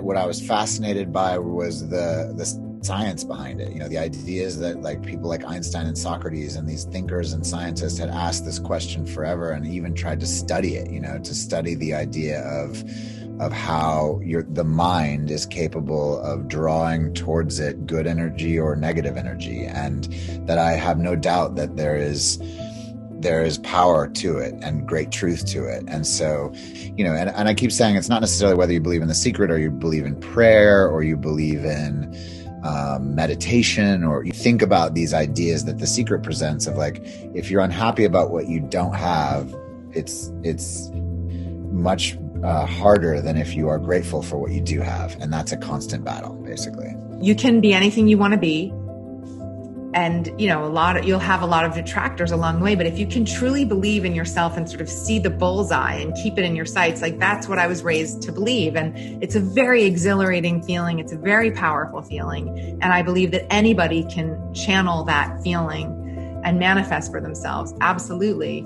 What I was fascinated by was the science behind it. You know, the ideas that like people like Einstein and Socrates and these thinkers and scientists had asked this question forever and even tried to study it, you know, to study the idea of how the mind is capable of drawing towards it good energy or negative energy. And that I have no doubt that there is power to it and great truth to it. And so, you know, and I keep saying it's not necessarily whether you believe in The Secret or you believe in prayer or you believe in meditation, or you think about these ideas that The Secret presents of like, if you're unhappy about what you don't have, it's much harder than if you are grateful for what you do have. And that's a constant battle, basically. You can be anything you want to be. And, you know, you'll have a lot of detractors along the way, but if you can truly believe in yourself and sort of see the bullseye and keep it in your sights, like that's what I was raised to believe. And it's a very exhilarating feeling. It's a very powerful feeling. And I believe that anybody can channel that feeling and manifest for themselves. Absolutely.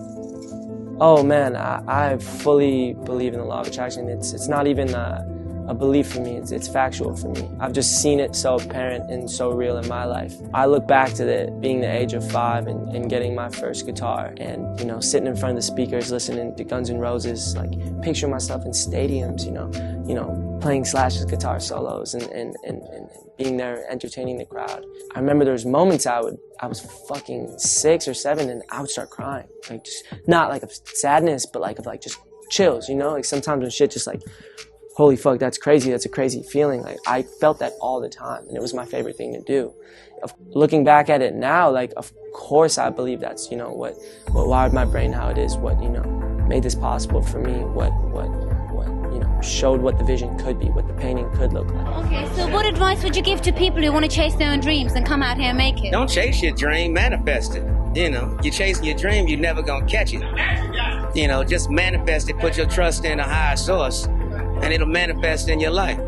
Oh man, I fully believe in the law of attraction. It's not even a belief for me, it's factual for me. I've just seen it so apparent and so real in my life. I look back to being the age of 5 and getting my first guitar and, you know, sitting in front of the speakers listening to Guns N' Roses, like picture myself in stadiums, you know, playing Slash's guitar solos and being there entertaining the crowd. I remember there was moments I was fucking 6 or 7 and I would start crying. Like just not like of sadness, but like of like just chills, you know? Like sometimes when shit just like, holy fuck, that's crazy. That's a crazy feeling. Like I felt that all the time, and it was my favorite thing to do. Looking back at it now, like of course I believe that's, you know, what wired my brain how it is, what, you know, made this possible for me, what you know, showed what the vision could be, what the painting could look like. Okay, so what advice would you give to people who want to chase their own dreams and come out here and make it? Don't chase your dream, manifest it. You know, you're chasing your dream, you're never gonna catch it. You know, just manifest it, put your trust in a higher source, and it'll manifest in your life.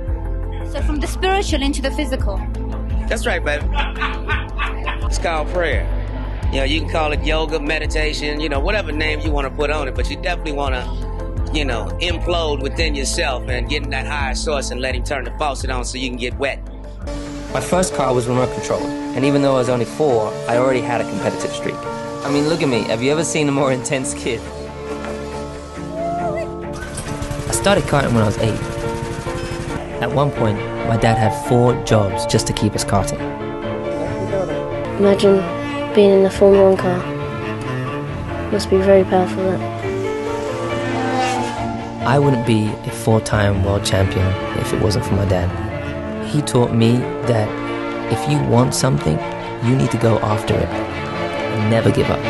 So from the spiritual into the physical. That's right, baby. It's called prayer. You know, you can call it yoga, meditation, you know, whatever name you want to put on it, but you definitely want to, you know, implode within yourself and get in that higher source and let him turn the faucet on so you can get wet. My first car was remote controlled, and even though I was only 4, I already had a competitive streak. I mean, look at me. Have you ever seen a more intense kid? I started karting when I was 8. At one point, my dad had 4 jobs just to keep us karting. Imagine being in a Formula 1 car. Must be very powerful, that. I wouldn't be a 4-time world champion if it wasn't for my dad. He taught me that if you want something, you need to go after it and never give up.